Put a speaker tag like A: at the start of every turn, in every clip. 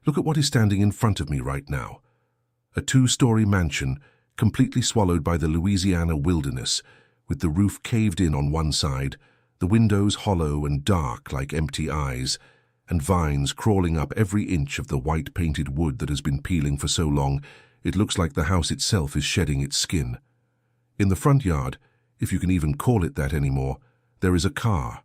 A: Look at what is standing in front of me right now. A two-story mansion, completely swallowed by the Louisiana wilderness, with the roof caved in on one side, the windows hollow and dark like empty eyes, and vines crawling up every inch of the white-painted wood that has been peeling for so long, it looks like the house itself is shedding its skin. In the front yard, if you can even call it that anymore, there is a car.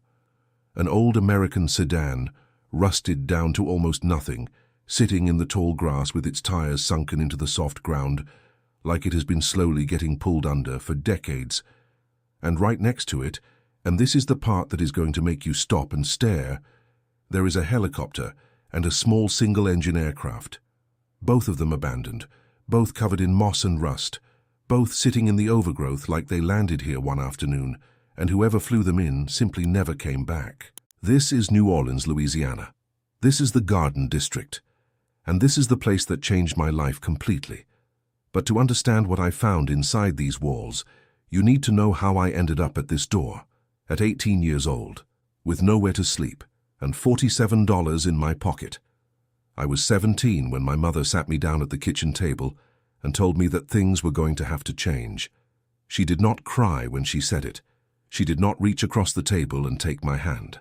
A: An old American sedan, rusted down to almost nothing, sitting in the tall grass with its tires sunken into the soft ground, like it has been slowly getting pulled under for decades. And right next to it, and this is the part that is going to make you stop and stare, there is a helicopter and a small single-engine aircraft. Both of them abandoned, both covered in moss and rust, both sitting in the overgrowth like they landed here one afternoon, and whoever flew them in simply never came back. This is New Orleans, Louisiana. This is the Garden District. And this is the place that changed my life completely. But to understand what I found inside these walls, you need to know how I ended up at this door, at 18 years old, with nowhere to sleep, and $47 in my pocket. I was 17 when my mother sat me down at the kitchen table and told me that things were going to have to change. She did not cry when she said it. She did not reach across the table and take my hand.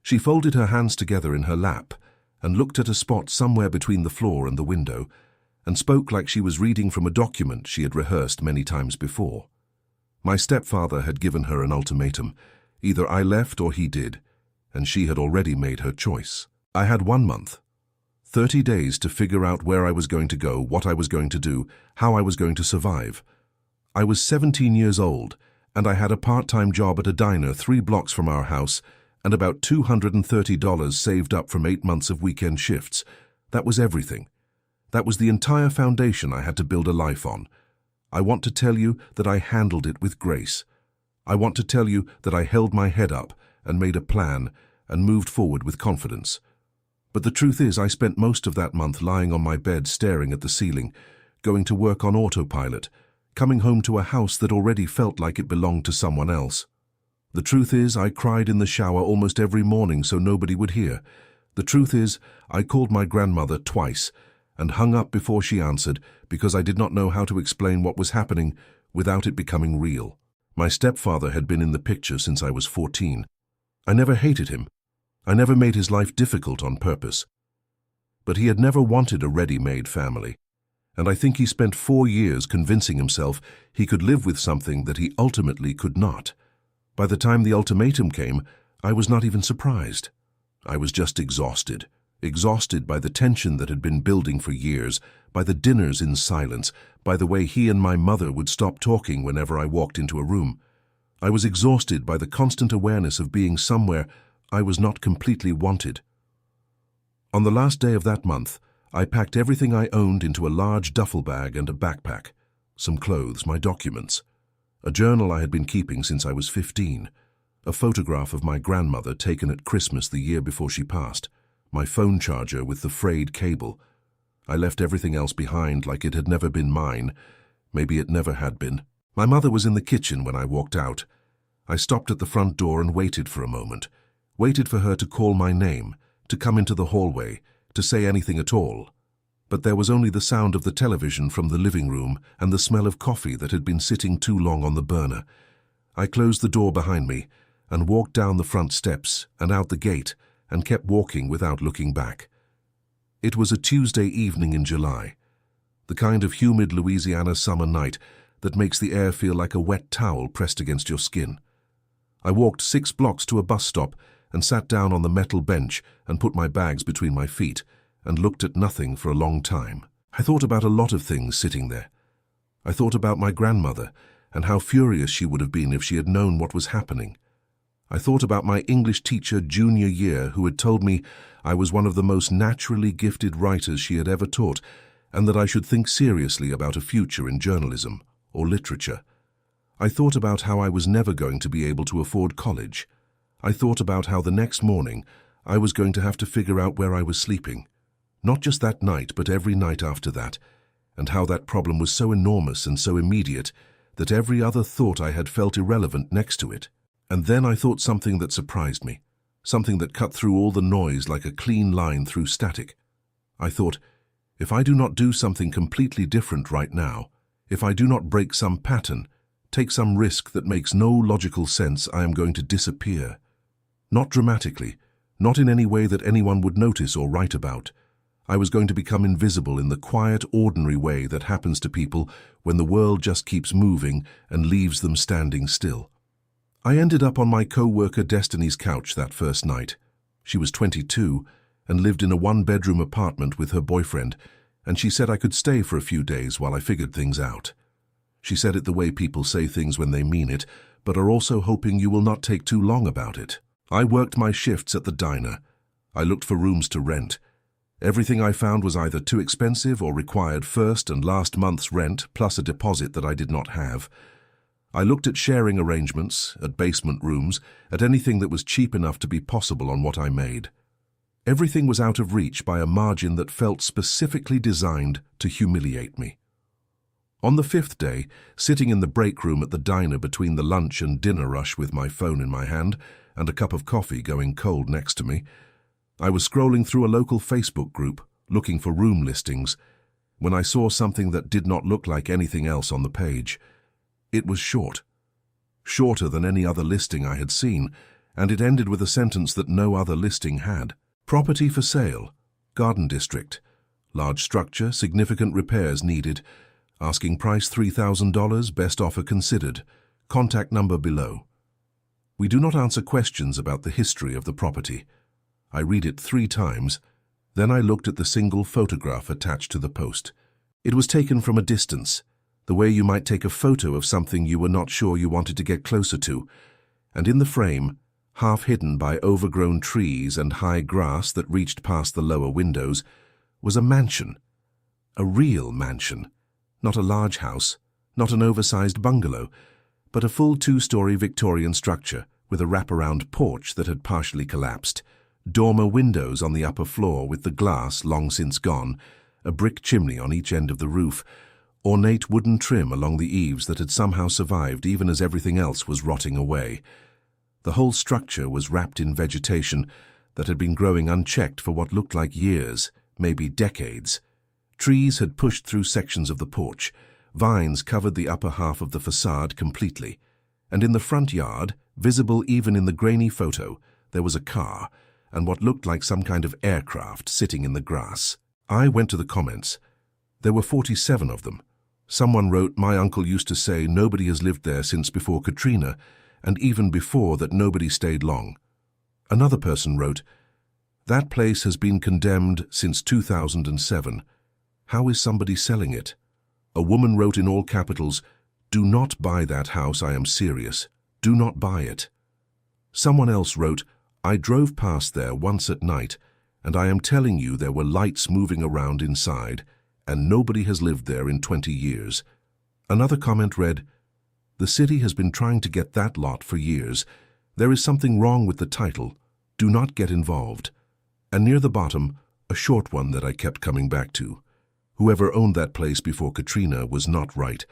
A: She folded her hands together in her lap and looked at a spot somewhere between the floor and the window and spoke like she was reading from a document she had rehearsed many times before. My stepfather had given her an ultimatum. Either I left or he did, and she had already made her choice. I had 1 month, 30 days to figure out where I was going to go, what I was going to do, how I was going to survive. I was 17 years old, and I had a part-time job at a diner 3 blocks from our house and about $230 saved up from 8 months of weekend shifts. That was everything. That was the entire foundation I had to build a life on. I want to tell you that I handled it with grace. I want to tell you that I held my head up and made a plan and moved forward with confidence. But the truth is, I spent most of that month lying on my bed staring at the ceiling, going to work on autopilot, coming home to a house that already felt like it belonged to someone else. The truth is, I cried in the shower almost every morning so nobody would hear. The truth is, I called my grandmother twice and hung up before she answered because I did not know how to explain what was happening without it becoming real. My stepfather had been in the picture since I was 14. I never hated him. I never made his life difficult on purpose. But he had never wanted a ready-made family, and I think he spent 4 years convincing himself he could live with something that he ultimately could not. By the time the ultimatum came, I was not even surprised. I was just exhausted. Exhausted by the tension that had been building for years, by the dinners in silence, by the way he and my mother would stop talking whenever I walked into a room. I was exhausted by the constant awareness of being somewhere I was not completely wanted. On the last day of that month, I packed everything I owned into a large duffel bag and a backpack, some clothes, my documents, a journal I had been keeping since I was 15, a photograph of my grandmother taken at Christmas the year before she passed, my phone charger with the frayed cable. I left everything else behind like it had never been mine. Maybe it never had been. My mother was in the kitchen when I walked out. I stopped at the front door and waited for a moment, waited for her to call my name, to come into the hallway, to say anything at all. But there was only the sound of the television from the living room and the smell of coffee that had been sitting too long on the burner. I closed the door behind me and walked down the front steps and out the gate and kept walking without looking back. It was a Tuesday evening in July, the kind of humid Louisiana summer night that makes the air feel like a wet towel pressed against your skin. I walked 6 blocks to a bus stop and sat down on the metal bench and put my bags between my feet and looked at nothing for a long time. I thought about a lot of things sitting there. I thought about my grandmother and how furious she would have been if she had known what was happening. I thought about my English teacher junior year who had told me I was one of the most naturally gifted writers she had ever taught and that I should think seriously about a future in journalism or literature. I thought about how I was never going to be able to afford college. I thought about how the next morning I was going to have to figure out where I was sleeping, not just that night but every night after that, and how that problem was so enormous and so immediate that every other thought I had felt irrelevant next to it. And then I thought something that surprised me, something that cut through all the noise like a clean line through static. I thought, if I do not do something completely different right now, if I do not break some pattern, take some risk that makes no logical sense, I am going to disappear. Not dramatically, not in any way that anyone would notice or write about. I was going to become invisible in the quiet, ordinary way that happens to people when the world just keeps moving and leaves them standing still. I ended up on my co-worker Destiny's couch that first night. She was 22 and lived in a one-bedroom apartment with her boyfriend, and she said I could stay for a few days while I figured things out. She said it the way people say things when they mean it, but are also hoping you will not take too long about it. I worked my shifts at the diner. I looked for rooms to rent. Everything I found was either too expensive or required first and last month's rent plus a deposit that I did not have. I looked at sharing arrangements, at basement rooms, at anything that was cheap enough to be possible on what I made. Everything was out of reach by a margin that felt specifically designed to humiliate me. On the fifth day, sitting in the break room at the diner between the lunch and dinner rush with my phone in my hand and a cup of coffee going cold next to me, I was scrolling through a local Facebook group, looking for room listings, when I saw something that did not look like anything else on the page. It was short. Shorter than any other listing I had seen, and it ended with a sentence that no other listing had. Property for sale, Garden District. Large structure, significant repairs needed. Asking price $3,000, best offer considered. Contact number below. We do not answer questions about the history of the property. I read it 3 times, then I looked at the single photograph attached to the post. It was taken from a distance, the way you might take a photo of something you were not sure you wanted to get closer to, and in the frame, half hidden by overgrown trees and high grass that reached past the lower windows, was a mansion. A real mansion. Not a large house, not an oversized bungalow, but a full 2-story Victorian structure with a wraparound porch that had partially collapsed, dormer windows on the upper floor with the glass long since gone, a brick chimney on each end of the roof, ornate wooden trim along the eaves that had somehow survived even as everything else was rotting away. The whole structure was wrapped in vegetation that had been growing unchecked for what looked like years, maybe decades. Trees had pushed through sections of the porch. Vines covered the upper half of the facade completely. And in the front yard, visible even in the grainy photo, there was a car, and what looked like some kind of aircraft sitting in the grass. I went to the comments. There were 47 of them. Someone wrote, "My uncle used to say nobody has lived there since before Katrina, and even before that nobody stayed long." Another person wrote, "That place has been condemned since 2007. How is somebody selling it?" A woman wrote in all capitals, "Do not buy that house, I am serious. Do not buy it." Someone else wrote, "I drove past there once at night, and I am telling you there were lights moving around inside, and nobody has lived there in 20 years. Another comment read, "The city has been trying to get that lot for years. There is something wrong with the title. Do not get involved." And near the bottom, a short one that I kept coming back to. Whoever owned that place before Katrina was not right.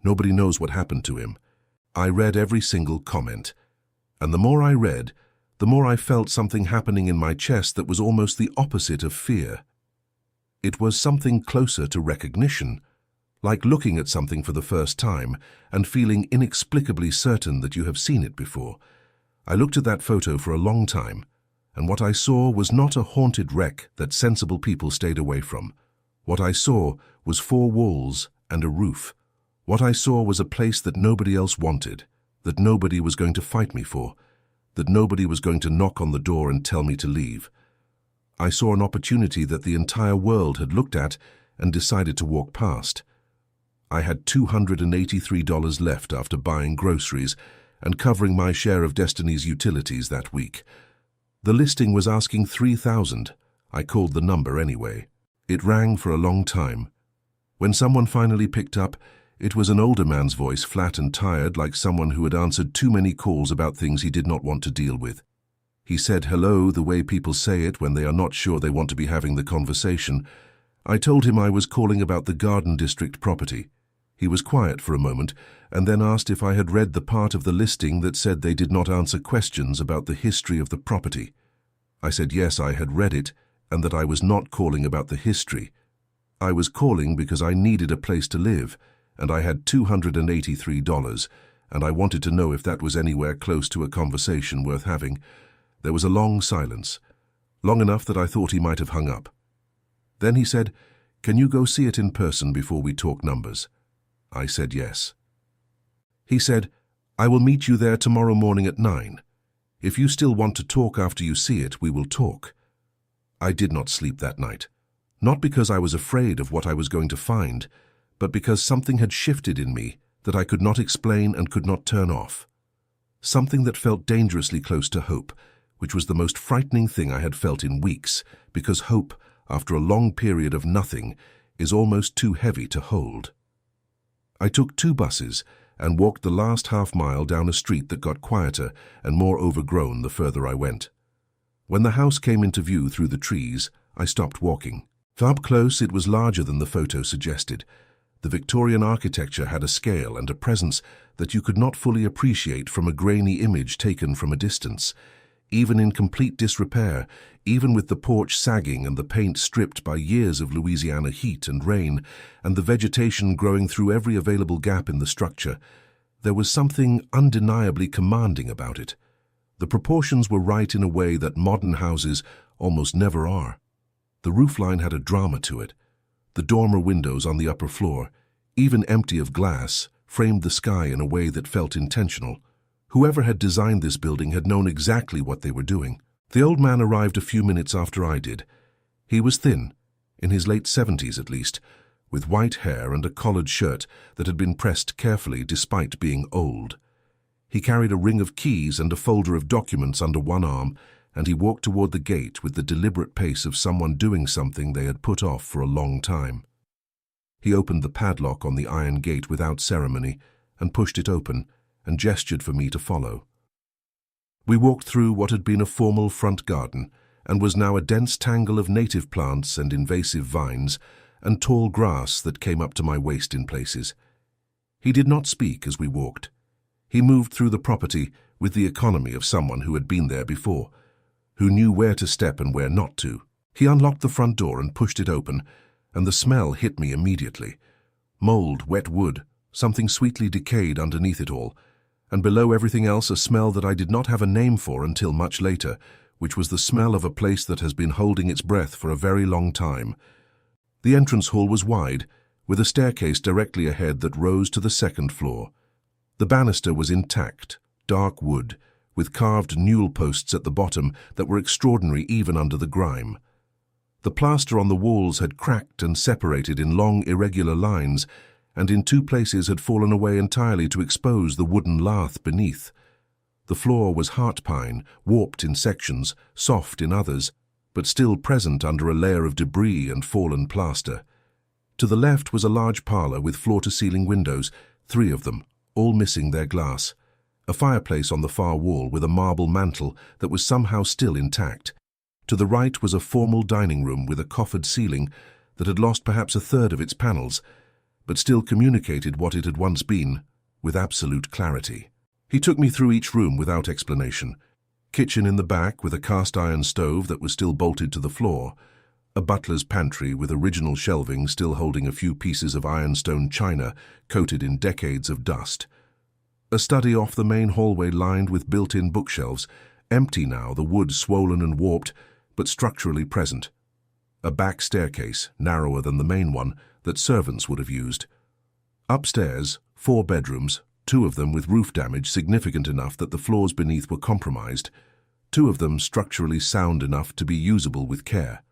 A: Nobody knows what happened to him. I read every single comment. And the more I read, the more I felt something happening in my chest that was almost the opposite of fear. It was something closer to recognition, like looking at something for the first time and feeling inexplicably certain that you have seen it before. I looked at that photo for a long time, and what I saw was not a haunted wreck that sensible people stayed away from. What I saw was 4 walls and a roof. What I saw was a place that nobody else wanted, that nobody was going to fight me for, that nobody was going to knock on the door and tell me to leave. I saw an opportunity that the entire world had looked at and decided to walk past. I had $283 left after buying groceries and covering my share of Destiny's utilities that week. The listing was asking $3,000. I called the number anyway. It rang for a long time. When someone finally picked up, it was an older man's voice, flat and tired, like someone who had answered too many calls about things he did not want to deal with. He said hello the way people say it when they are not sure they want to be having the conversation. I told him I was calling about the Garden District property. He was quiet for a moment and then asked if I had read the part of the listing that said they did not answer questions about the history of the property. I said yes, I had read it, and that I was not calling about the history. I was calling because I needed a place to live, and I had $283, and I wanted to know if that was anywhere close to a conversation worth having. There was a long silence, long enough that I thought he might have hung up. Then he said, "Can you go see it in person before we talk numbers?" I said yes. He said, "I will meet you there tomorrow morning at 9. If you still want to talk after you see it, we will talk." I did not sleep that night, not because I was afraid of what I was going to find, but because something had shifted in me that I could not explain and could not turn off. Something that felt dangerously close to hope, which was the most frightening thing I had felt in weeks, because hope, after a long period of nothing, is almost too heavy to hold. I took 2 buses and walked the last half-mile down a street that got quieter and more overgrown the further I went. When the house came into view through the trees, I stopped walking. Up close, it was larger than the photo suggested. The Victorian architecture had a scale and a presence that you could not fully appreciate from a grainy image taken from a distance. Even in complete disrepair, even with the porch sagging and the paint stripped by years of Louisiana heat and rain, and the vegetation growing through every available gap in the structure, there was something undeniably commanding about it. The proportions were right in a way that modern houses almost never are. The roofline had a drama to it. The dormer windows on the upper floor, even empty of glass, framed the sky in a way that felt intentional. Whoever had designed this building had known exactly what they were doing. The old man arrived a few minutes after I did. He was thin, in his late 70s at least, with white hair and a collared shirt that had been pressed carefully despite being old. He carried a ring of keys and a folder of documents under one arm, and he walked toward the gate with the deliberate pace of someone doing something they had put off for a long time. He opened the padlock on the iron gate without ceremony and pushed it open and gestured for me to follow. We walked through what had been a formal front garden and was now a dense tangle of native plants and invasive vines and tall grass that came up to my waist in places. He did not speak as we walked. He moved through the property with the economy of someone who had been there before, who knew where to step and where not to. He unlocked the front door and pushed it open, and the smell hit me immediately. Mold, wet wood, something sweetly decayed underneath it all, and below everything else a smell that I did not have a name for until much later, which was the smell of a place that has been holding its breath for a very long time. The entrance hall was wide, with a staircase directly ahead that rose to the second floor. The banister was intact, dark wood, with carved newel posts at the bottom that were extraordinary even under the grime. The plaster on the walls had cracked and separated in long, irregular lines, and in 2 places had fallen away entirely to expose the wooden lath beneath. The floor was heart pine, warped in sections, soft in others, but still present under a layer of debris and fallen plaster. To the left was a large parlor with floor-to-ceiling windows, 3 of them, all missing their glass. A fireplace on the far wall with a marble mantel that was somehow still intact. To the right was a formal dining room with a coffered ceiling that had lost perhaps a third of its panels, but still communicated what it had once been, with absolute clarity. He took me through each room without explanation. Kitchen in the back with a cast-iron stove that was still bolted to the floor, a butler's pantry with original shelving still holding a few pieces of ironstone china coated in decades of dust. A study off the main hallway lined with built-in bookshelves, empty now, the wood swollen and warped, but structurally present. A back staircase, narrower than the main one, that servants would have used. Upstairs, 4 bedrooms, 2 of them with roof damage significant enough that the floors beneath were compromised, 2 of them structurally sound enough to be usable with care.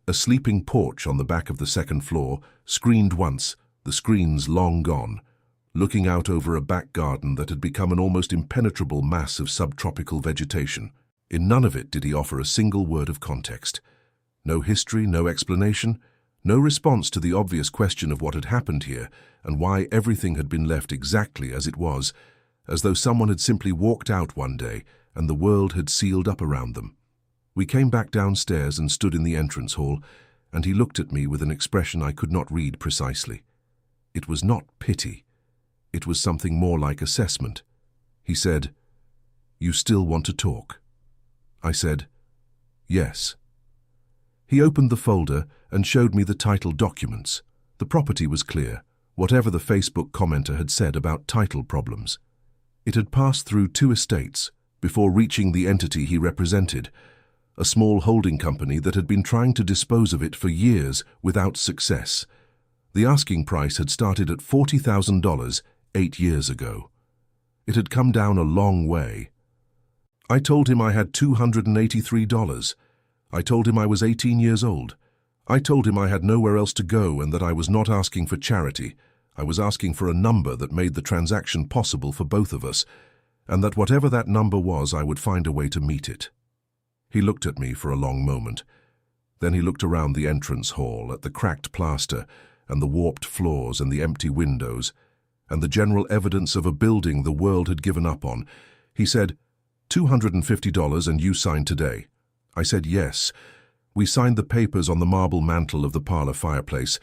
A: A sleeping porch on the back of the second floor, screened once, the screens long gone, looking out over a back garden that had become an almost impenetrable mass of subtropical vegetation. In none of it did he offer a single word of context. No history, no explanation, no response to the obvious question of what had happened here and why everything had been left exactly as it was, as though someone had simply walked out one day and the world had sealed up around them. We came back downstairs and stood in the entrance hall, and he looked at me with an expression I could not read precisely. It was not pity. It was something more like assessment. He said, "You still want to talk?" I said, "Yes." He opened the folder and showed me the title documents. The property was clear, whatever the Facebook commenter had said about title problems. It had passed through 2 estates before reaching the entity he represented, a small holding company that had been trying to dispose of it for years without success. The asking price had started at $40,000 8 years ago. It had come down a long way. I told him I had $283. I told him I was 18 years old. I told him I had nowhere else to go and that I was not asking for charity. I was asking for a number that made the transaction possible for both of us, and that whatever that number was, I would find a way to meet it. He looked at me for a long moment. Then he looked around the entrance hall at the cracked plaster and the warped floors and the empty windows and the general evidence of a building the world had given up on. He said, $250 and you signed today. I said yes. We signed the papers on the marble mantel of the parlor fireplace.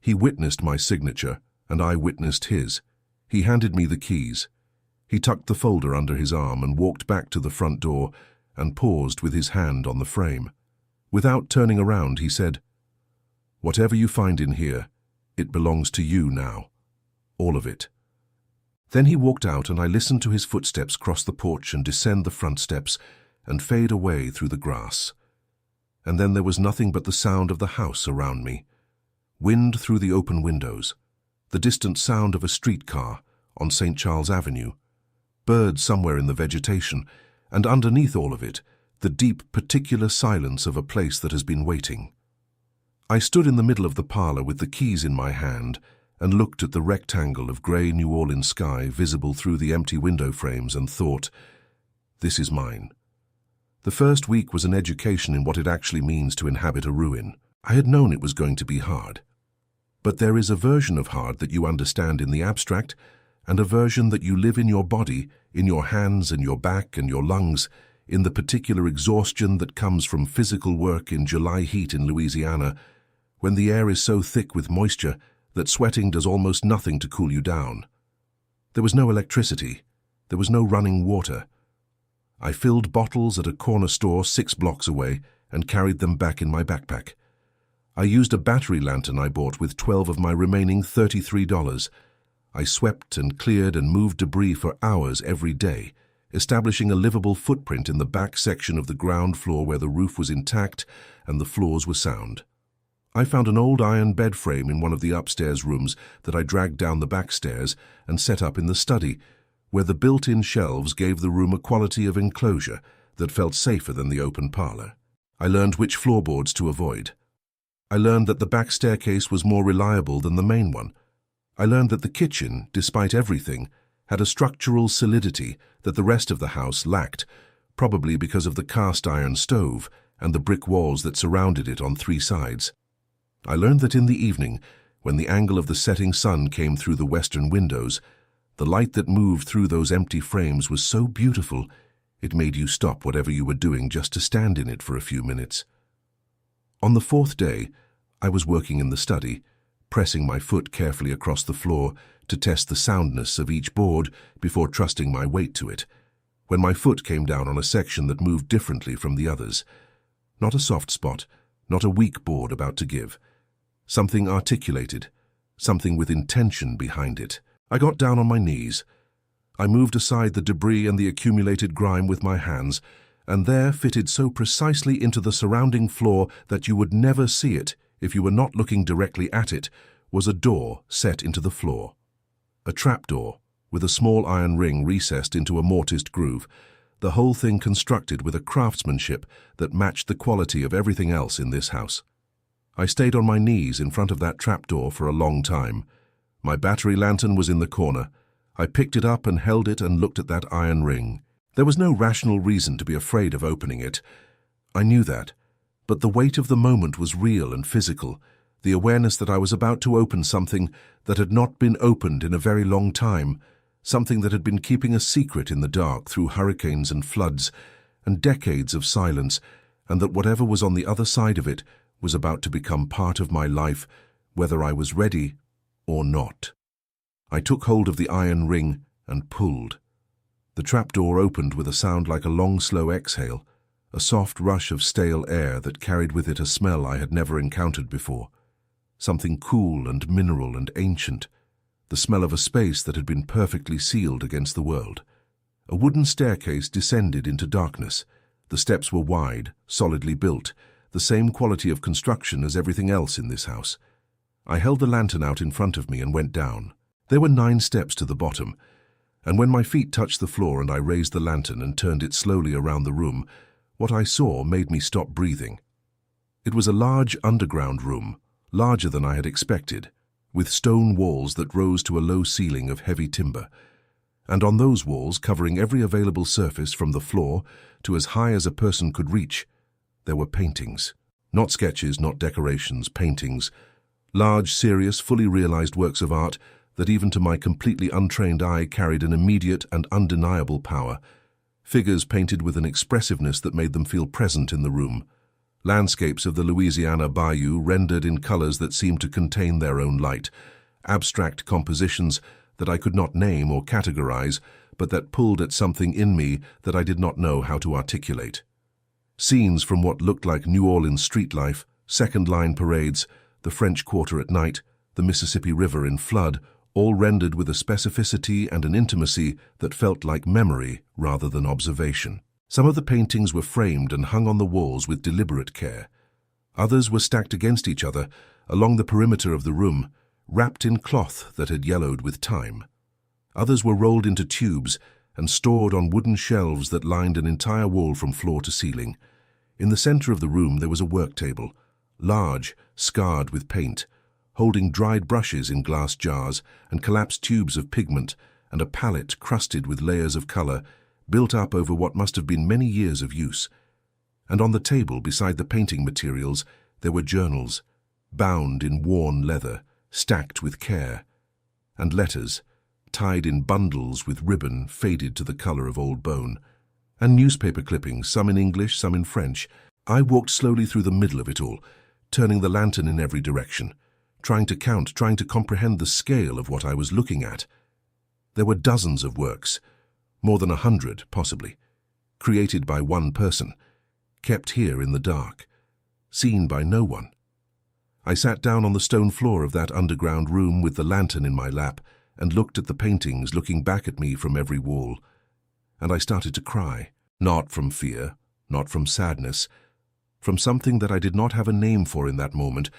A: He witnessed my signature, and I witnessed his. He handed me the keys. He tucked the folder under his arm and walked back to the front door and paused with his hand on the frame. Without turning around, he said, "Whatever you find in here, it belongs to you now. All of it." Then he walked out, and I listened to his footsteps cross the porch and descend the front steps and fade away through the grass. And then there was nothing but the sound of the house around me. Wind through the open windows, the distant sound of a streetcar on St. Charles Avenue, birds somewhere in the vegetation, and underneath all of it, the deep, particular silence of a place that has been waiting. I stood in the middle of the parlor with the keys in my hand and looked at the rectangle of grey New Orleans sky visible through the empty window frames and thought, this is mine. The first week was an education in what it actually means to inhabit a ruin. I had known it was going to be hard. But there is a version of hard that you understand in the abstract, and a version that you live in your body, in your hands and your back and your lungs, in the particular exhaustion that comes from physical work in July heat in Louisiana, when the air is so thick with moisture that sweating does almost nothing to cool you down. There was no electricity. There was no running water. I filled bottles at a corner store 6 blocks away and carried them back in my backpack. I used a battery lantern I bought with 12 of my remaining $33. I swept and cleared and moved debris for hours every day, establishing a livable footprint in the back section of the ground floor where the roof was intact and the floors were sound. I found an old iron bed frame in one of the upstairs rooms that I dragged down the back stairs and set up in the study, where the built-in shelves gave the room a quality of enclosure that felt safer than the open parlor. I learned which floorboards to avoid. I learned that the back staircase was more reliable than the main one. I learned that the kitchen, despite everything, had a structural solidity that the rest of the house lacked, probably because of the cast-iron stove and the brick walls that surrounded it on 3 sides. I learned that in the evening, when the angle of the setting sun came through the western windows, the light that moved through those empty frames was so beautiful, it made you stop whatever you were doing just to stand in it for a few minutes. On the 4th day, I was working in the study, pressing my foot carefully across the floor to test the soundness of each board before trusting my weight to it, when my foot came down on a section that moved differently from the others. Not a soft spot, not a weak board about to give. Something articulated, something with intention behind it. I got down on my knees. I moved aside the debris and the accumulated grime with my hands, and there, fitted so precisely into the surrounding floor that you would never see it if you were not looking directly at it, was a door set into the floor. A trapdoor, with a small iron ring recessed into a mortised groove, the whole thing constructed with a craftsmanship that matched the quality of everything else in this house. I stayed on my knees in front of that trapdoor for a long time. My battery lantern was in the corner. I picked it up and held it and looked at that iron ring. There was no rational reason to be afraid of opening it. I knew that, but the weight of the moment was real and physical, the awareness that I was about to open something that had not been opened in a very long time, something that had been keeping a secret in the dark through hurricanes and floods and decades of silence, and that whatever was on the other side of it was about to become part of my life, whether I was ready or not. I took hold of the iron ring and pulled. The trapdoor opened with a sound like a long, slow exhale, a soft rush of stale air that carried with it a smell I had never encountered before. Something cool and mineral and ancient, the smell of a space that had been perfectly sealed against the world. A wooden staircase descended into darkness. The steps were wide, solidly built, the same quality of construction as everything else in this house. I held the lantern out in front of me and went down. There were 9 steps to the bottom, and when my feet touched the floor and I raised the lantern and turned it slowly around the room, what I saw made me stop breathing. It was a large underground room, larger than I had expected, with stone walls that rose to a low ceiling of heavy timber. And on those walls, covering every available surface from the floor to as high as a person could reach, there were paintings. Not sketches, not decorations, paintings. Large, serious, fully realized works of art that even to my completely untrained eye carried an immediate and undeniable power. Figures painted with an expressiveness that made them feel present in the room. Landscapes of the Louisiana bayou rendered in colors that seemed to contain their own light. Abstract compositions that I could not name or categorize, but that pulled at something in me that I did not know how to articulate. Scenes from what looked like New Orleans street life, second-line parades, the French Quarter at night, the Mississippi River in flood, all rendered with a specificity and an intimacy that felt like memory rather than observation. Some of the paintings were framed and hung on the walls with deliberate care. Others were stacked against each other along the perimeter of the room, wrapped in cloth that had yellowed with time. Others were rolled into tubes and stored on wooden shelves that lined an entire wall from floor to ceiling. In the center of the room there was a work table, large, scarred with paint, holding dried brushes in glass jars and collapsed tubes of pigment, and a palette crusted with layers of color, built up over what must have been many years of use. And on the table beside the painting materials there were journals, bound in worn leather, stacked with care, and letters, tied in bundles with ribbon faded to the color of old bone, and newspaper clippings, some in English, some in French. I walked slowly through the middle of it all, turning the lantern in every direction, trying to count, trying to comprehend the scale of what I was looking at. There were dozens of works, more than 100 possibly, created by one person, kept here in the dark, seen by no one. I sat down on the stone floor of that underground room with the lantern in my lap and looked at the paintings looking back at me from every wall. And I started to cry, not from fear, not from sadness, from something that I did not have a name for in that moment,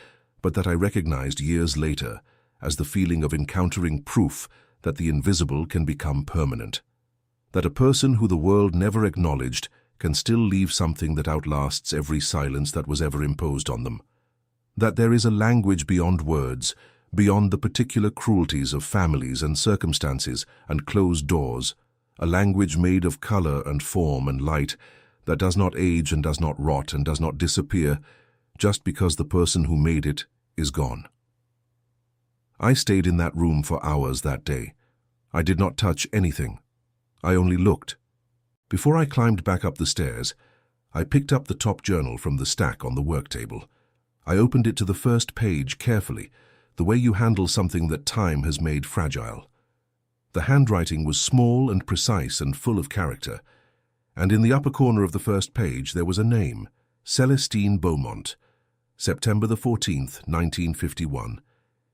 A: but that I recognized years later as the feeling of encountering proof that the invisible can become permanent. That a person who the world never acknowledged can still leave something that outlasts every silence that was ever imposed on them. That there is a language beyond words, beyond the particular cruelties of families and circumstances and closed doors, a language made of color and form and light that does not age and does not rot and does not disappear just because the person who made it is gone. I stayed in that room for hours that day. I did not touch anything. I only looked. Before I climbed back up the stairs, I picked up the top journal from the stack on the work table. I opened it to the first page carefully, the way you handle something that time has made fragile. The handwriting was small and precise and full of character, and in the upper corner of the first page there was a name, Celestine Beaumont, September the 14th, 1951.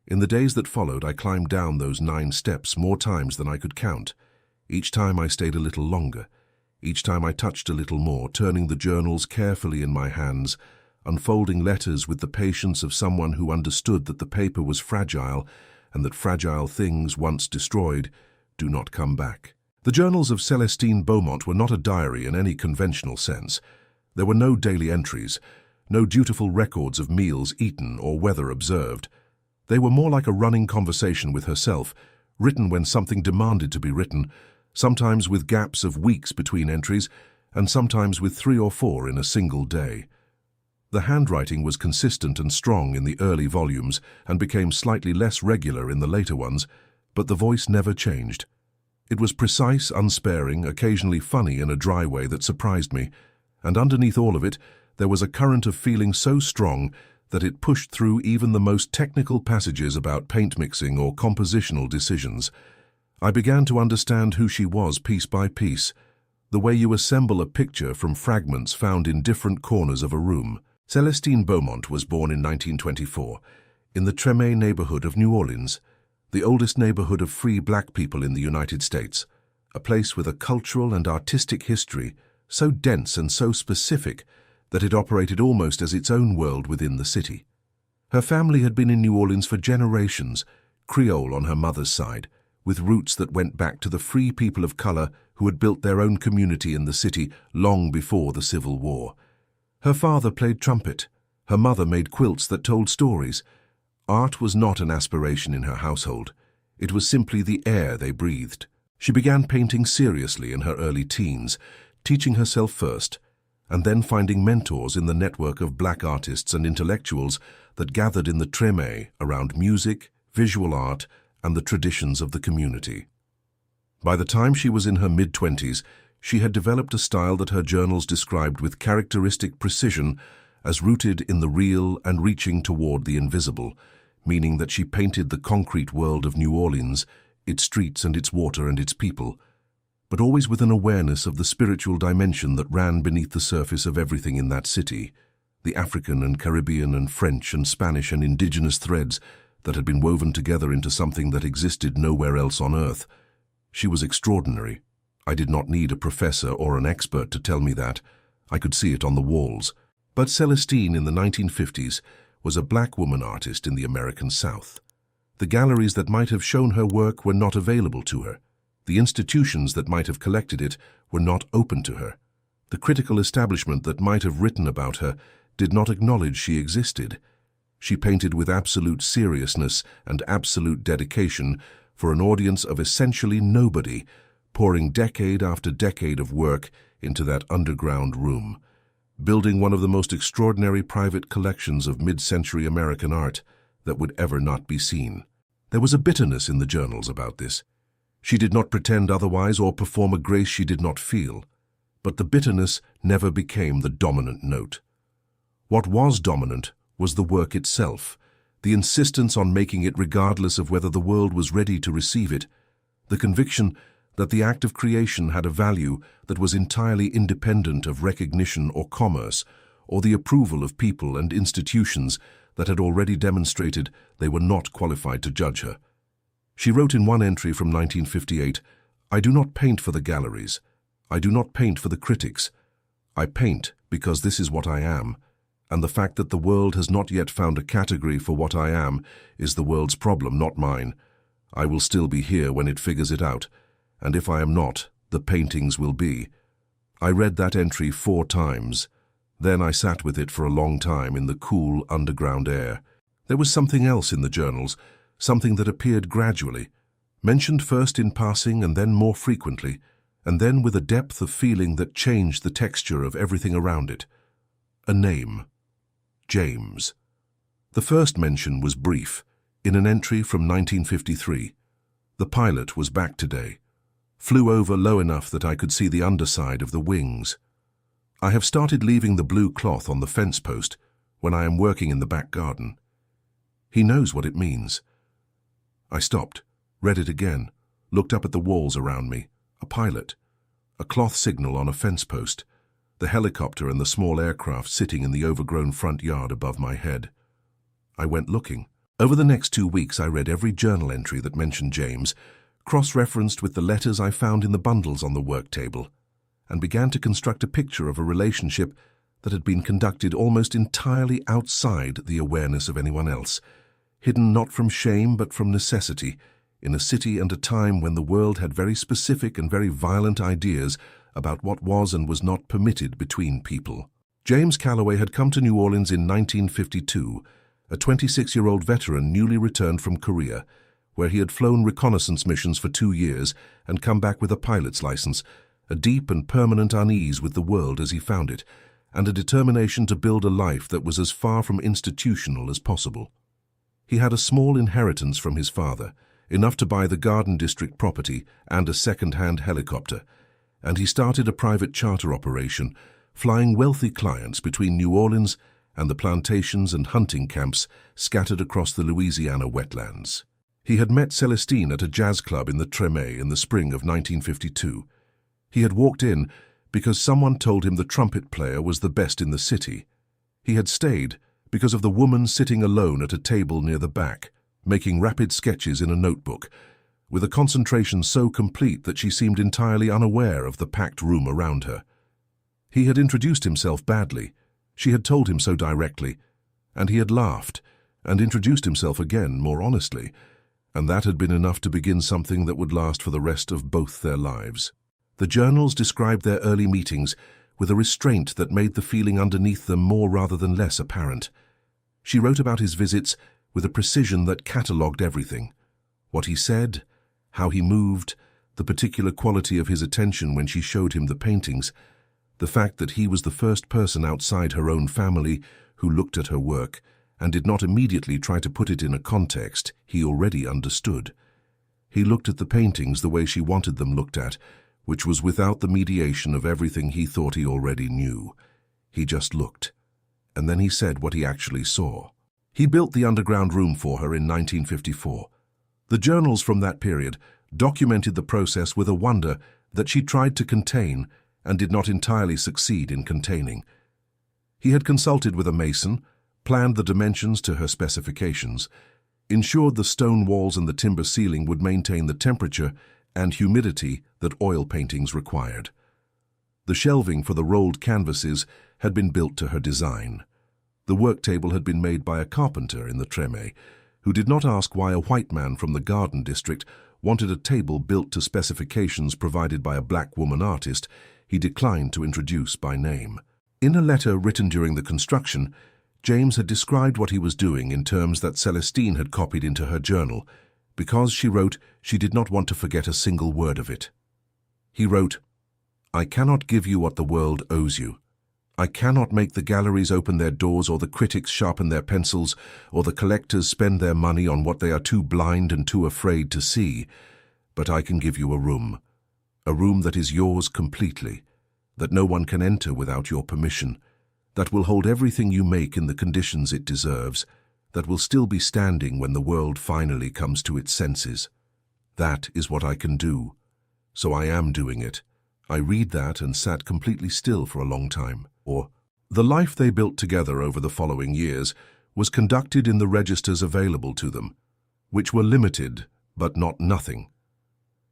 A: In the days that followed, I climbed down those 9 steps more times than I could count. Each time I stayed a little longer. Each time I touched a little more, turning the journals carefully in my hands, unfolding letters with the patience of someone who understood that the paper was fragile and that fragile things, once destroyed, do not come back. The journals of Celestine Beaumont were not a diary in any conventional sense. There were no daily entries, no dutiful records of meals eaten or weather observed. They were more like a running conversation with herself, written when something demanded to be written, sometimes with gaps of weeks between entries, and sometimes with 3 or 4 in a single day. The handwriting was consistent and strong in the early volumes and became slightly less regular in the later ones, but the voice never changed. It was precise, unsparing, occasionally funny in a dry way that surprised me, and underneath all of it, there was a current of feeling so strong that it pushed through even the most technical passages about paint mixing or compositional decisions. I began to understand who she was piece by piece, the way you assemble a picture from fragments found in different corners of a room. Celestine Beaumont was born in 1924 in the Treme neighborhood of New Orleans, the oldest neighborhood of free black people in the United States, a place with a cultural and artistic history so dense and so specific that it operated almost as its own world within the city. Her family had been in New Orleans for generations, Creole on her mother's side, with roots that went back to the free people of color who had built their own community in the city long before the Civil War. Her father played trumpet. Her mother made quilts that told stories. Art was not an aspiration in her household. It was simply the air they breathed. She began painting seriously in her early teens, teaching herself first, and then finding mentors in the network of black artists and intellectuals that gathered in the Treme around music, visual art, and the traditions of the community. By the time she was in her mid-20s, she had developed a style that her journals described with characteristic precision as rooted in the real and reaching toward the invisible, meaning that she painted the concrete world of New Orleans, its streets and its water and its people, but always with an awareness of the spiritual dimension that ran beneath the surface of everything in that city, the African and Caribbean and French and Spanish and indigenous threads that had been woven together into something that existed nowhere else on earth. She was extraordinary. I did not need a professor or an expert to tell me that. I could see it on the walls. But Celestine in the 1950s was a black woman artist in the American South. The galleries that might have shown her work were not available to her. The institutions that might have collected it were not open to her. The critical establishment that might have written about her did not acknowledge she existed. She painted with absolute seriousness and absolute dedication for an audience of essentially nobody, pouring decade after decade of work into that underground room, building one of the most extraordinary private collections of mid-century American art that would ever not be seen. There was a bitterness in the journals about this. She did not pretend otherwise or perform a grace she did not feel, but the bitterness never became the dominant note. What was dominant was the work itself, the insistence on making it regardless of whether the world was ready to receive it, the conviction that the act of creation had a value that was entirely independent of recognition or commerce, or the approval of people and institutions that had already demonstrated they were not qualified to judge her. She wrote in one entry from 1958, "I do not paint for the galleries. I do not paint for the critics. I paint because this is what I am, and the fact that the world has not yet found a category for what I am is the world's problem, not mine. I will still be here when it figures it out, and if I am not, the paintings will be." I read that entry 4 times. Then I sat with it for a long time in the cool underground air. There was something else in the journals, something that appeared gradually, mentioned first in passing and then more frequently, and then with a depth of feeling that changed the texture of everything around it. A name. James. The first mention was brief, in an entry from 1953. The pilot was back today. Flew over low enough that I could see the underside of the wings. I have started leaving the blue cloth on the fence post when I am working in the back garden. He knows what it means. I stopped, read it again, looked up at the walls around me. A pilot. A cloth signal on a fence post. The helicopter and the small aircraft sitting in the overgrown front yard above my head. I went looking. Over the next 2 weeks I read every journal entry that mentioned James, cross-referenced with the letters I found in the bundles on the work table, and began to construct a picture of a relationship that had been conducted almost entirely outside the awareness of anyone else, hidden not from shame but from necessity, in a city and a time when the world had very specific and very violent ideas about what was and was not permitted between people. James Calloway had come to New Orleans in 1952, a 26-year-old veteran newly returned from Korea, where he had flown reconnaissance missions for 2 years and come back with a pilot's license, a deep and permanent unease with the world as he found it, and a determination to build a life that was as far from institutional as possible. He had a small inheritance from his father, enough to buy the Garden District property and a second-hand helicopter, and he started a private charter operation, flying wealthy clients between New Orleans and the plantations and hunting camps scattered across the Louisiana wetlands. He had met Celestine at a jazz club in the Treme in the spring of 1952. He had walked in because someone told him the trumpet player was the best in the city. He had stayed because of the woman sitting alone at a table near the back, making rapid sketches in a notebook, with a concentration so complete that she seemed entirely unaware of the packed room around her. He had introduced himself badly. She had told him so directly, and he had laughed and introduced himself again more honestly, and that had been enough to begin something that would last for the rest of both their lives. The journals described their early meetings with a restraint that made the feeling underneath them more rather than less apparent. She wrote about his visits with a precision that catalogued everything: what he said, how he moved, the particular quality of his attention when she showed him the paintings, the fact that he was the first person outside her own family who looked at her work and did not immediately try to put it in a context he already understood. He looked at the paintings the way she wanted them looked at, which was without the mediation of everything he thought he already knew. He just looked, and then he said what he actually saw. He built the underground room for her in 1954. The journals from that period documented the process with a wonder that she tried to contain and did not entirely succeed in containing. He had consulted with a mason, planned the dimensions to her specifications, ensured the stone walls and the timber ceiling would maintain the temperature and humidity that oil paintings required. The shelving for the rolled canvases had been built to her design. The work table had been made by a carpenter in the Treme, who did not ask why a white man from the Garden District wanted a table built to specifications provided by a black woman artist he declined to introduce by name. In a letter written during the construction, James had described what he was doing in terms that Celestine had copied into her journal, because, she wrote, she did not want to forget a single word of it. He wrote, "I cannot give you what the world owes you. I cannot make the galleries open their doors or the critics sharpen their pencils or the collectors spend their money on what they are too blind and too afraid to see, but I can give you a room that is yours completely, that no one can enter without your permission, that will hold everything you make in the conditions it deserves, that will still be standing when the world finally comes to its senses. That is what I can do, so I am doing it." I read that and sat completely still for a long time. Or, the life they built together over the following years was conducted in the registers available to them, which were limited, but not nothing.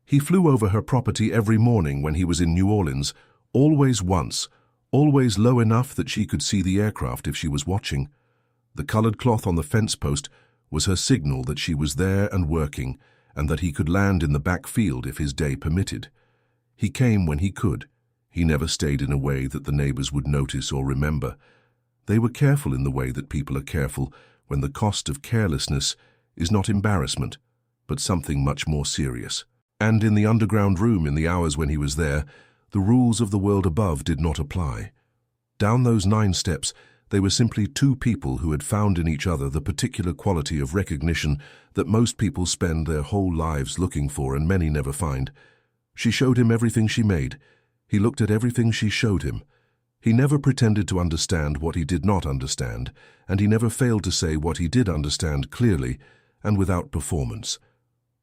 A: He flew over her property every morning when he was in New Orleans, always once, always low enough that she could see the aircraft if she was watching. The colored cloth on the fence post was her signal that she was there and working, and that he could land in the back field if his day permitted. He came when he could. He never stayed in a way that the neighbors would notice or remember. They were careful in the way that people are careful when the cost of carelessness is not embarrassment, but something much more serious. And in the underground room, in the hours when he was there, the rules of the world above did not apply. Down those 9 steps, they were simply 2 people who had found in each other the particular quality of recognition that most people spend their whole lives looking for and many never find. She showed him everything she made. He looked at everything she showed him. He never pretended to understand what he did not understand, and he never failed to say what he did understand clearly and without performance.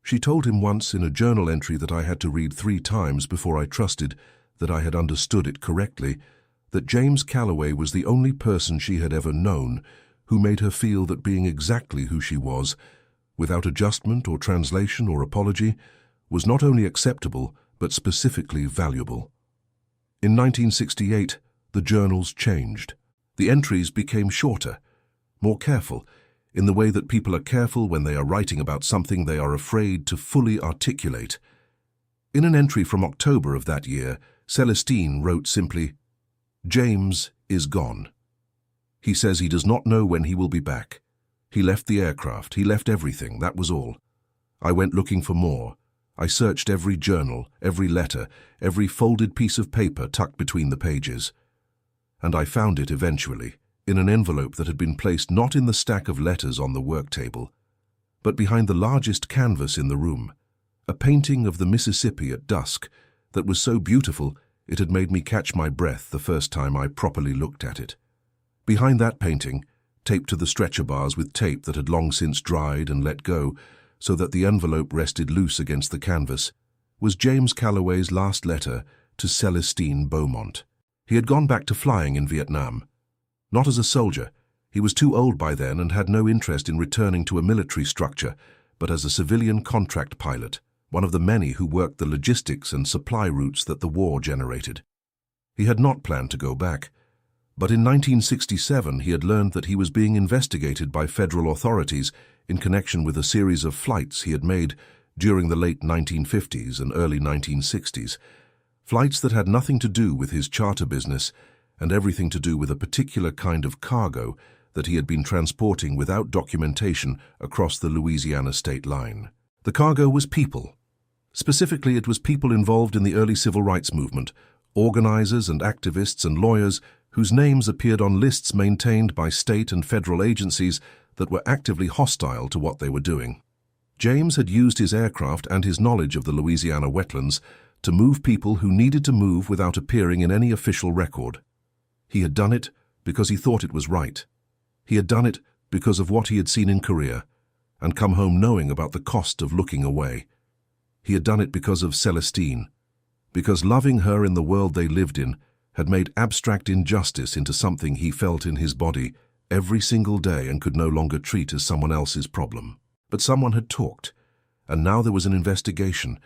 A: She told him once in a journal entry that I had to read 3 times before I trusted that I had understood it correctly, that James Calloway was the only person she had ever known who made her feel that being exactly who she was, without adjustment or translation or apology, was not only acceptable but specifically valuable. In 1968, the journals changed. The entries became shorter, more careful, in the way that people are careful when they are writing about something they are afraid to fully articulate. In an entry from October of that year, Celestine wrote simply, "James is gone. He says he does not know when he will be back. He left the aircraft, he left everything, that was all. I went looking for more. I searched every journal, every letter, every folded piece of paper tucked between the pages. And I found it eventually, in an envelope that had been placed not in the stack of letters on the work table, but behind the largest canvas in the room, a painting of the Mississippi at dusk that was so beautiful it had made me catch my breath the first time I properly looked at it. Behind that painting, taped to the stretcher bars with tape that had long since dried and let go, so that the envelope rested loose against the canvas, was James Calloway's last letter to Celestine Beaumont. He had gone back to flying in Vietnam. Not as a soldier. He was too old by then and had no interest in returning to a military structure, but as a civilian contract pilot, one of the many who worked the logistics and supply routes that the war generated. He had not planned to go back, but in 1967 he had learned that he was being investigated by federal authorities in connection with a series of flights he had made during the late 1950s and early 1960s, flights that had nothing to do with his charter business and everything to do with a particular kind of cargo that he had been transporting without documentation across the Louisiana state line. The cargo was people. Specifically, it was people involved in the early civil rights movement, organizers and activists and lawyers whose names appeared on lists maintained by state and federal agencies that were actively hostile to what they were doing. James had used his aircraft and his knowledge of the Louisiana wetlands to move people who needed to move without appearing in any official record. He had done it because he thought it was right. He had done it because of what he had seen in Korea, and come home knowing about the cost of looking away. He had done it because of Celestine, because loving her in the world they lived in had made abstract injustice into something he felt in his body every single day and could no longer treat as someone else's problem. But someone had talked, and now there was an investigation,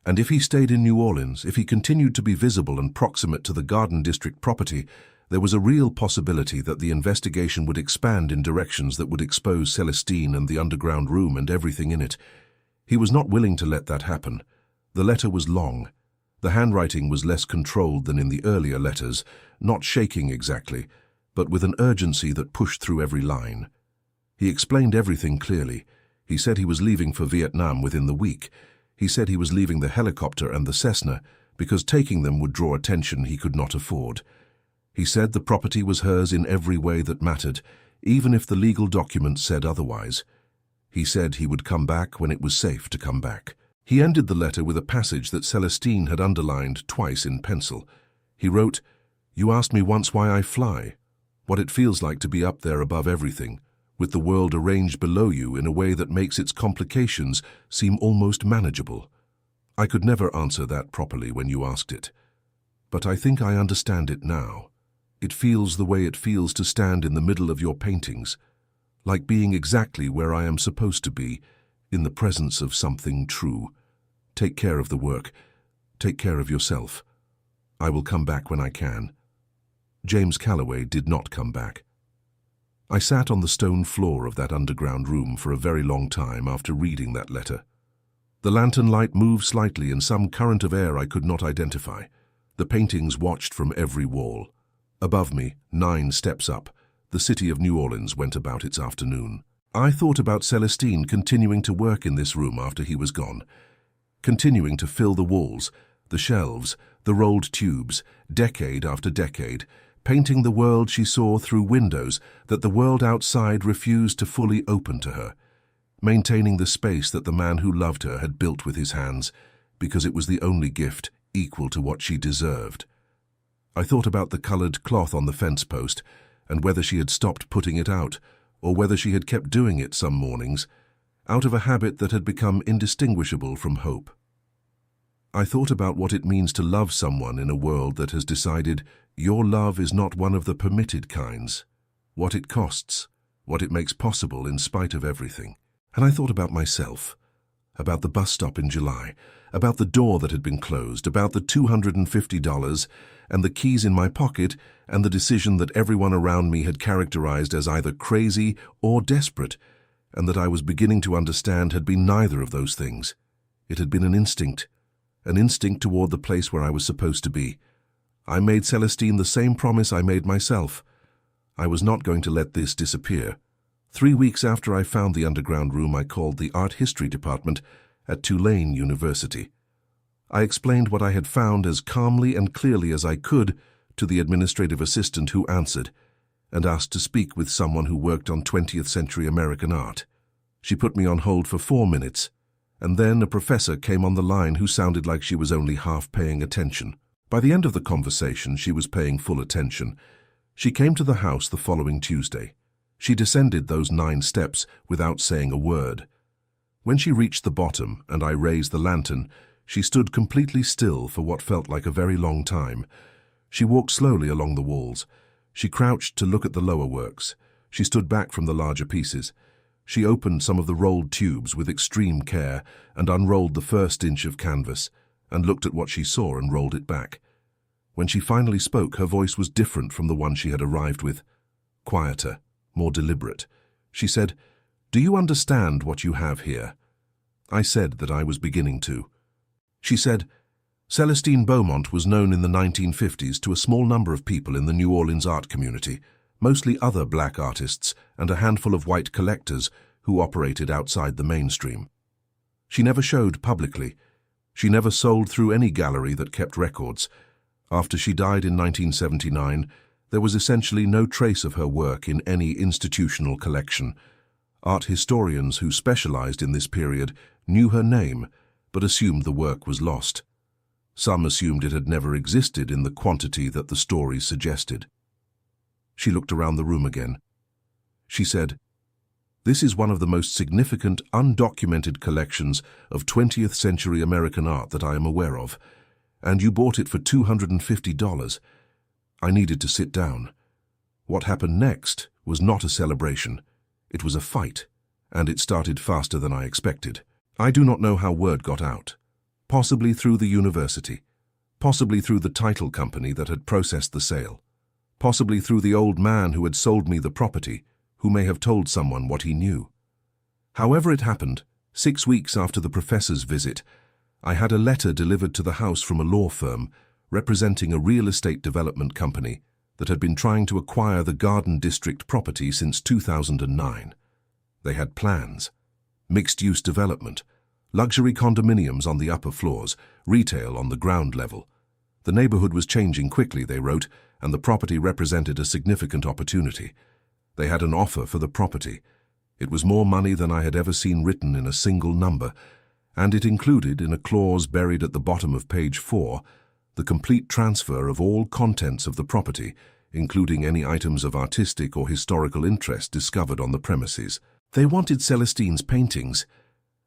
A: and if he stayed in New Orleans, if he continued to be visible and proximate to the Garden District property, there was a real possibility that the investigation would expand in directions that would expose Celestine and the underground room and everything in it. He was not willing to let that happen. The letter was long. The handwriting was less controlled than in the earlier letters, not shaking exactly, but with an urgency that pushed through every line. He explained everything clearly. He said he was leaving for Vietnam within the week. He said he was leaving the helicopter and the Cessna because taking them would draw attention he could not afford. He said the property was hers in every way that mattered, even if the legal documents said otherwise. He said he would come back when it was safe to come back. He ended the letter with a passage that Celestine had underlined twice in pencil. He wrote, "You asked me once why I fly, what it feels like to be up there above everything, with the world arranged below you in a way that makes its complications seem almost manageable. I could never answer that properly when you asked it, but I think I understand it now. It feels the way it feels to stand in the middle of your paintings, like being exactly where I am supposed to be, in the presence of something true. Take care of the work. Take care of yourself. I will come back when I can." James Calloway did not come back. I sat on the stone floor of that underground room for a very long time after reading that letter. The lantern light moved slightly in some current of air I could not identify. The paintings watched from every wall. Above me, 9 steps up, the city of New Orleans went about its afternoon. I thought about Celestine continuing to work in this room after he was gone, continuing to fill the walls, the shelves, the rolled tubes, decade after decade, painting the world she saw through windows that the world outside refused to fully open to her, maintaining the space that the man who loved her had built with his hands, because it was the only gift equal to what she deserved. I thought about the colored cloth on the fence post, and whether she had stopped putting it out, or whether she had kept doing it some mornings, out of a habit that had become indistinguishable from hope. I thought about what it means to love someone in a world that has decided your love is not one of the permitted kinds, what it costs, what it makes possible in spite of everything. And I thought about myself, about the bus stop in July, about the door that had been closed, about the $250 and the keys in my pocket, and the decision that everyone around me had characterized as either crazy or desperate, and that I was beginning to understand had been neither of those things. It had been an instinct toward the place where I was supposed to be. I made Celestine the same promise I made myself. I was not going to let this disappear. 3 weeks after I found the underground room, I called the art history department at Tulane University. I explained what I had found as calmly and clearly as I could to the administrative assistant who answered, and asked to speak with someone who worked on 20th century American art. She put me on hold for 4 minutes, and then a professor came on the line who sounded like she was only half paying attention. By the end of the conversation, she was paying full attention. She came to the house the following Tuesday. She descended those 9 steps without saying a word. When she reached the bottom and I raised the lantern, She stood completely still for what felt like a very long time. She walked slowly along the walls. She crouched to look at the lower works. She stood back from the larger pieces. She opened some of the rolled tubes with extreme care and unrolled the first inch of canvas and looked at what she saw and rolled it back. When she finally spoke, her voice was different from the one she had arrived with. Quieter, more deliberate. She said, "Do you understand what you have here?" I said that I was beginning to. She said, "Celestine Beaumont was known in the 1950s to a small number of people in the New Orleans art community, mostly other black artists and a handful of white collectors who operated outside the mainstream. She never showed publicly. She never sold through any gallery that kept records. After she died in 1979, there was essentially no trace of her work in any institutional collection. Art historians who specialized in this period knew her name, but assumed the work was lost. Some assumed it had never existed in the quantity that the stories suggested." She looked around the room again. She said, "This is one of the most significant, undocumented collections of 20th century American art that I am aware of, and you bought it for $250. I needed to sit down. What happened next was not a celebration. It was a fight, and it started faster than I expected. I do not know how word got out. Possibly through the university. Possibly through the title company that had processed the sale. Possibly through the old man who had sold me the property, who may have told someone what he knew. However it happened, 6 weeks after the professor's visit, I had a letter delivered to the house from a law firm representing a real estate development company that had been trying to acquire the Garden District property since 2009. They had plans: mixed-use development, luxury condominiums on the upper floors, retail on the ground level. The neighborhood was changing quickly, they wrote, and the property represented a significant opportunity. They had an offer for the property. It was more money than I had ever seen written in a single number, and it included, in a clause buried at the bottom of page 4, the complete transfer of all contents of the property, including any items of artistic or historical interest discovered on the premises. They wanted Celestine's paintings.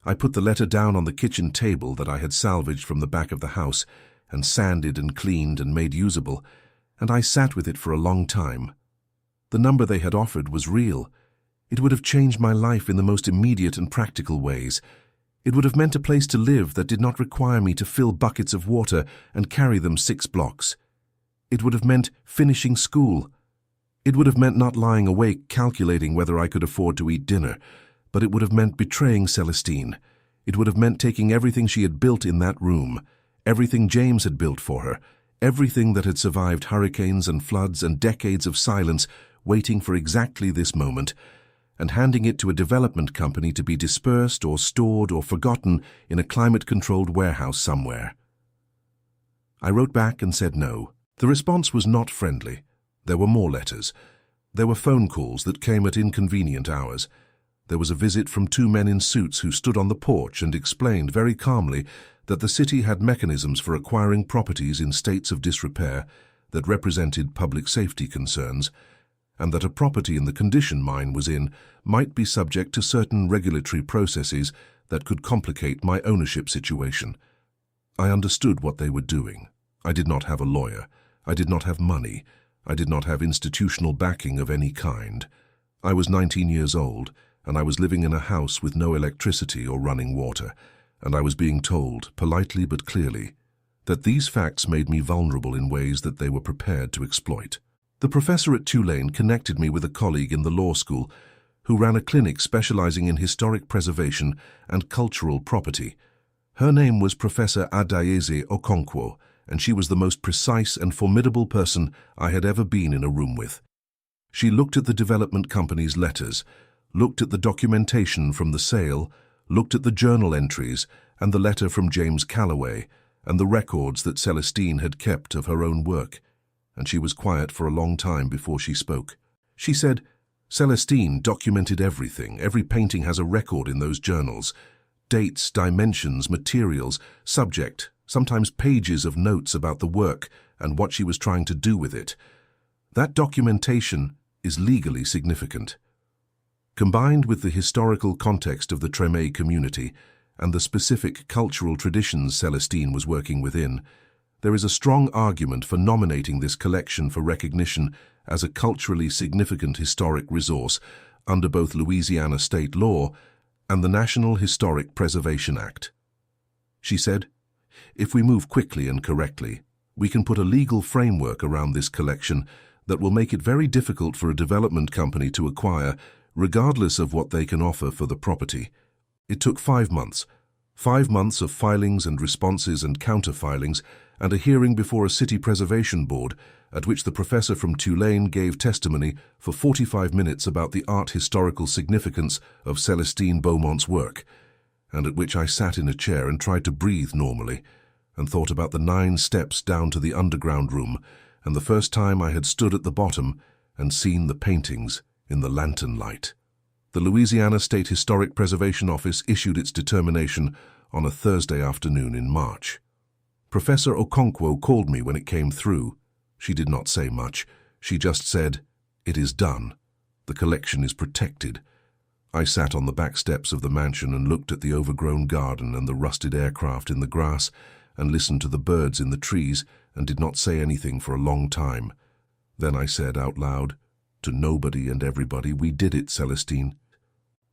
A: I put the letter down on the kitchen table that I had salvaged from the back of the house and sanded and cleaned and made usable, and I sat with it for a long time. The number they had offered was real. It would have changed my life in the most immediate and practical ways. It would have meant a place to live that did not require me to fill buckets of water and carry them 6 blocks. It would have meant finishing school. It would have meant not lying awake calculating whether I could afford to eat dinner, but it would have meant betraying Celestine. It would have meant taking everything she had built in that room, everything James had built for her, everything that had survived hurricanes and floods and decades of silence waiting for exactly this moment, and handing it to a development company to be dispersed or stored or forgotten in a climate-controlled warehouse somewhere. I wrote back and said no. The response was not friendly. There were more letters. There were phone calls that came at inconvenient hours. There was a visit from 2 men in suits who stood on the porch and explained very calmly that the city had mechanisms for acquiring properties in states of disrepair that represented public safety concerns, and that a property in the condition mine was in might be subject to certain regulatory processes that could complicate my ownership situation. I understood what they were doing. I did not have a lawyer. I did not have money. I did not have institutional backing of any kind. I was 19 years old, and I was living in a house with no electricity or running water, and I was being told, politely but clearly, that these facts made me vulnerable in ways that they were prepared to exploit. The professor at Tulane connected me with a colleague in the law school who ran a clinic specializing in historic preservation and cultural property. Her name was Professor Adaeze Okonkwo, and she was the most precise and formidable person I had ever been in a room with. She looked at the development company's letters, looked at the documentation from the sale, looked at the journal entries and the letter from James Calloway, and the records that Celestine had kept of her own work, and she was quiet for a long time before she spoke. She said, "Celestine documented everything. Every painting has a record in those journals. Dates, dimensions, materials, subject, sometimes pages of notes about the work and what she was trying to do with it. That documentation is legally significant." Combined with the historical context of the Treme community and the specific cultural traditions Celestine was working within, there is a strong argument for nominating this collection for recognition as a culturally significant historic resource under both Louisiana state law and the National Historic Preservation Act. She said, "If we move quickly and correctly, we can put a legal framework around this collection that will make it very difficult for a development company to acquire, regardless of what they can offer for the property." It took 5 months. 5 months of filings and responses and counter-filings, and a hearing before a city preservation board, at which the professor from Tulane gave testimony for 45 minutes about the art historical significance of Celestine Beaumont's work, and at which I sat in a chair and tried to breathe normally, and thought about the 9 steps down to the underground room, and the first time I had stood at the bottom and seen the paintings in the lantern light. The Louisiana State Historic Preservation Office issued its determination on a Thursday afternoon in March. Professor Okonkwo called me when it came through. She did not say much. She just said, "It is done. The collection is protected." I sat on the back steps of the mansion and looked at the overgrown garden and the rusted aircraft in the grass and listened to the birds in the trees and did not say anything for a long time. Then I said out loud, "To nobody and everybody, we did it, Celestine."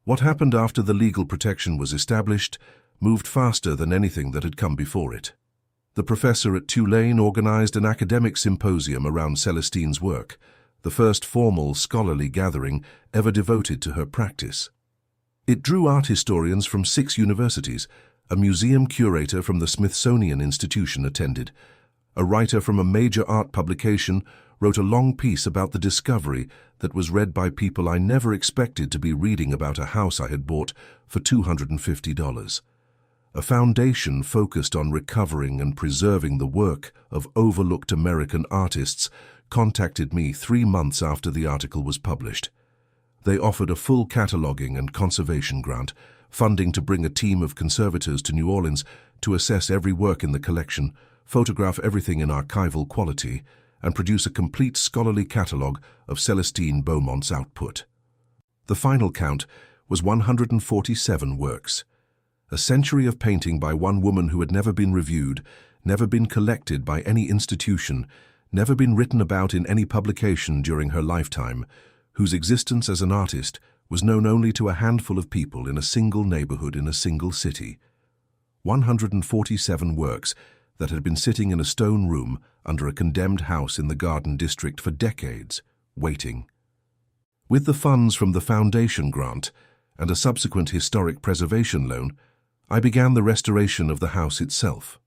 A: What happened after the legal protection was established moved faster than anything that had come before it. The professor at Tulane organized an academic symposium around Celestine's work, the first formal scholarly gathering ever devoted to her practice. It drew art historians from 6 universities. A museum curator from the Smithsonian Institution attended. A writer from a major art publication wrote a long piece about the discovery that was read by people I never expected to be reading about a house I had bought for $250. A foundation focused on recovering and preserving the work of overlooked American artists contacted me 3 months after the article was published. They offered a full cataloging and conservation grant, funding to bring a team of conservators to New Orleans to assess every work in the collection, photograph everything in archival quality, and produce a complete scholarly catalogue of Celestine Beaumont's output. The final count was 147 works. A century of painting by one woman who had never been reviewed, never been collected by any institution, never been written about in any publication during her lifetime, whose existence as an artist was known only to a handful of people in a single neighborhood in a single city. 147 works that had been sitting in a stone room under a condemned house in the Garden District for decades, waiting. With the funds from the foundation grant and a subsequent historic preservation loan, I began the restoration of the house itself.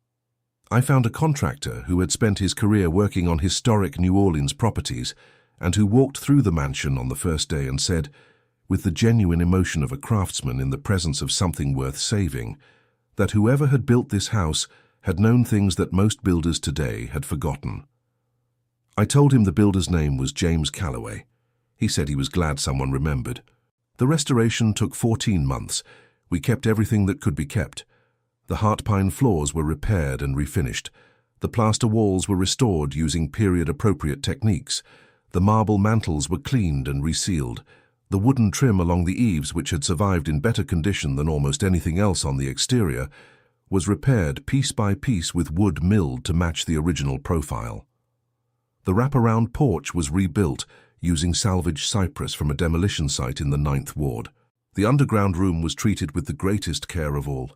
A: I found a contractor who had spent his career working on historic New Orleans properties and who walked through the mansion on the first day and said, with the genuine emotion of a craftsman in the presence of something worth saving, that whoever had built this house had known things that most builders today had forgotten. I told him the builder's name was James Calloway. He said he was glad someone remembered. The restoration took 14 months. We kept everything that could be kept. The heart pine floors were repaired and refinished. The plaster walls were restored using period-appropriate techniques. The marble mantels were cleaned and resealed. The wooden trim along the eaves, which had survived in better condition than almost anything else on the exterior, was repaired piece by piece with wood milled to match the original profile. The wraparound porch was rebuilt using salvaged cypress from a demolition site in the 9th Ward. The underground room was treated with the greatest care of all.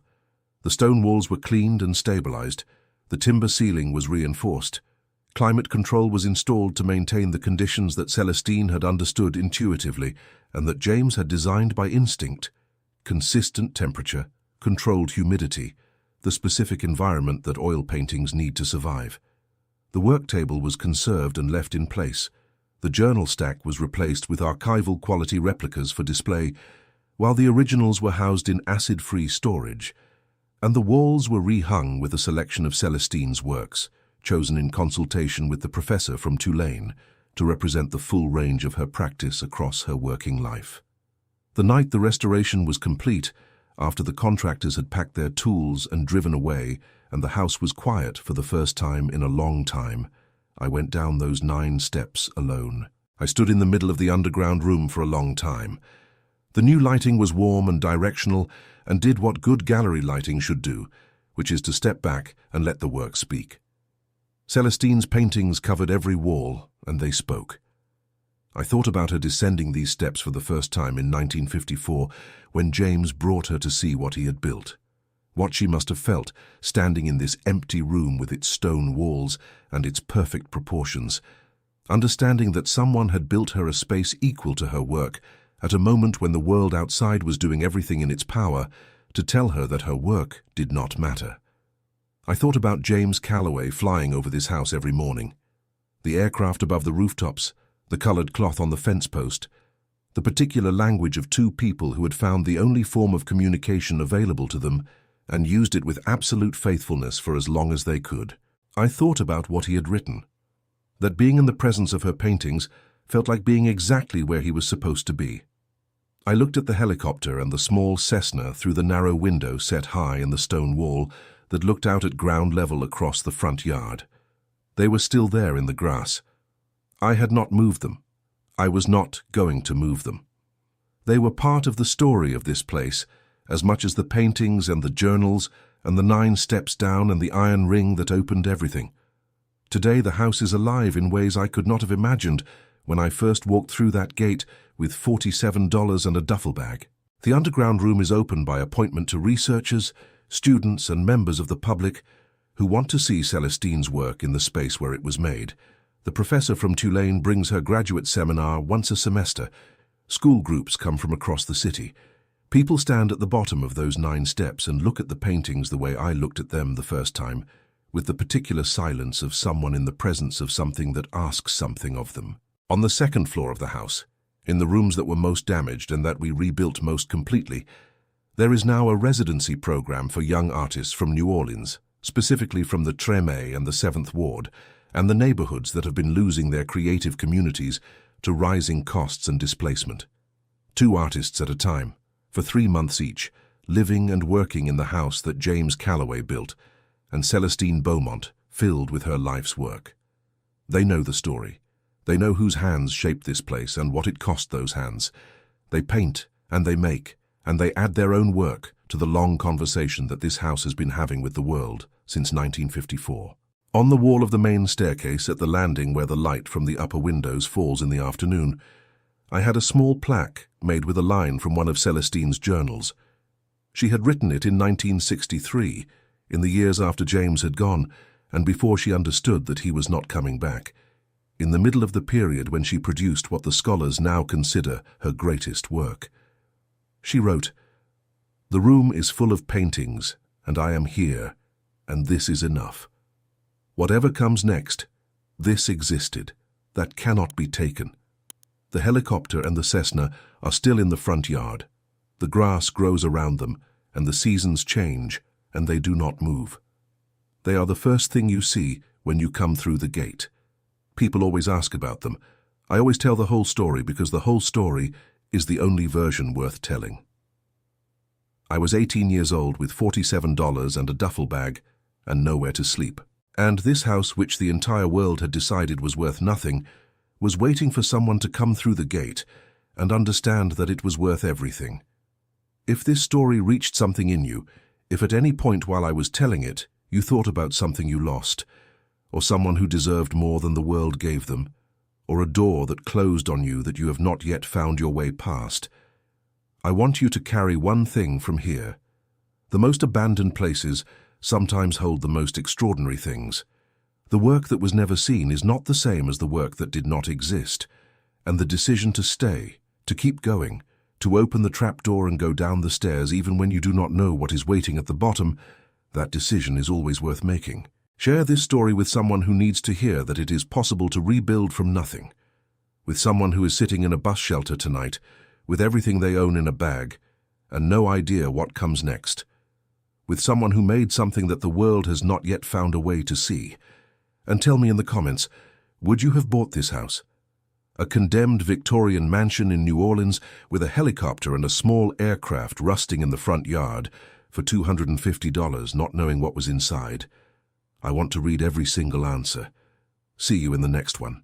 A: The stone walls were cleaned and stabilized. The timber ceiling was reinforced. Climate control was installed to maintain the conditions that Celestine had understood intuitively and that James had designed by instinct: consistent temperature, controlled humidity, the specific environment that oil paintings need to survive. The work table was conserved and left in place. The journal stack was replaced with archival quality replicas for display, while the originals were housed in acid-free storage, and the walls were rehung with a selection of Celestine's works, chosen in consultation with the professor from Tulane, to represent the full range of her practice across her working life. The night the restoration was complete, after the contractors had packed their tools and driven away, and the house was quiet for the first time in a long time, I went down those 9 steps alone. I stood in the middle of the underground room for a long time. The new lighting was warm and directional and did what good gallery lighting should do, which is to step back and let the work speak. Celestine's paintings covered every wall, and they spoke. I thought about her descending these steps for the first time in 1954, when James brought her to see what he had built. What she must have felt, standing in this empty room with its stone walls and its perfect proportions, understanding that someone had built her a space equal to her work, at a moment when the world outside was doing everything in its power to tell her that her work did not matter. I thought about James Calloway flying over this house every morning. The aircraft above the rooftops, the colored cloth on the fence post, the particular language of two people who had found the only form of communication available to them and used it with absolute faithfulness for as long as they could. I thought about what he had written, that being in the presence of her paintings felt like being exactly where he was supposed to be. I looked at the helicopter and the small Cessna through the narrow window set high in the stone wall that looked out at ground level across the front yard. They were still there in the grass. I had not moved them. I was not going to move them. They were part of the story of this place, as much as the paintings and the journals and the 9 steps down and the iron ring that opened everything. Today the house is alive in ways I could not have imagined when I first walked through that gate with $47 and a duffel bag. The underground room is open by appointment to researchers, students and members of the public who want to see Celestine's work in the space where it was made. The professor from Tulane brings her graduate seminar once a semester. School groups come from across the city. People stand at the bottom of those 9 steps and look at the paintings the way I looked at them the first time, with the particular silence of someone in the presence of something that asks something of them. On the 2nd floor of the house, in the rooms that were most damaged and that we rebuilt most completely, there is now a residency program for young artists from New Orleans, specifically from the Treme and the 7th Ward, and the neighborhoods that have been losing their creative communities to rising costs and displacement. 2 artists at a time, for 3 months each, living and working in the house that James Calloway built, and Celestine Beaumont filled with her life's work. They know the story. They know whose hands shaped this place and what it cost those hands. They paint, and they make, and they add their own work to the long conversation that this house has been having with the world since 1954. On the wall of the main staircase at the landing where the light from the upper windows falls in the afternoon, I had a small plaque made with a line from one of Celestine's journals. She had written it in 1963, in the years after James had gone, and before she understood that he was not coming back, in the middle of the period when she produced what the scholars now consider her greatest work. She wrote, "The room is full of paintings, and I am here, and this is enough. Whatever comes next, this existed, that cannot be taken. The helicopter and the Cessna are still in the front yard. The grass grows around them, and the seasons change, and they do not move. They are the first thing you see when you come through the gate. People always ask about them. I always tell the whole story because the whole story is the only version worth telling." I was 18 years old with $47 and a duffel bag and nowhere to sleep. And this house, which the entire world had decided was worth nothing, was waiting for someone to come through the gate and understand that it was worth everything. If this story reached something in you, if at any point while I was telling it you thought about something you lost, or someone who deserved more than the world gave them, or a door that closed on you that you have not yet found your way past, I want you to carry one thing from here. The most abandoned places sometimes hold the most extraordinary things. The work that was never seen is not the same as the work that did not exist, and the decision to stay, to keep going, to open the trapdoor and go down the stairs even when you do not know what is waiting at the bottom, that decision is always worth making. Share this story with someone who needs to hear that it is possible to rebuild from nothing, with someone who is sitting in a bus shelter tonight, with everything they own in a bag, and no idea what comes next, with someone who made something that the world has not yet found a way to see. And tell me in the comments, would you have bought this house? A condemned Victorian mansion in New Orleans with a helicopter and a small aircraft rusting in the front yard for $250, not knowing what was inside. I want to read every single answer. See you in the next one.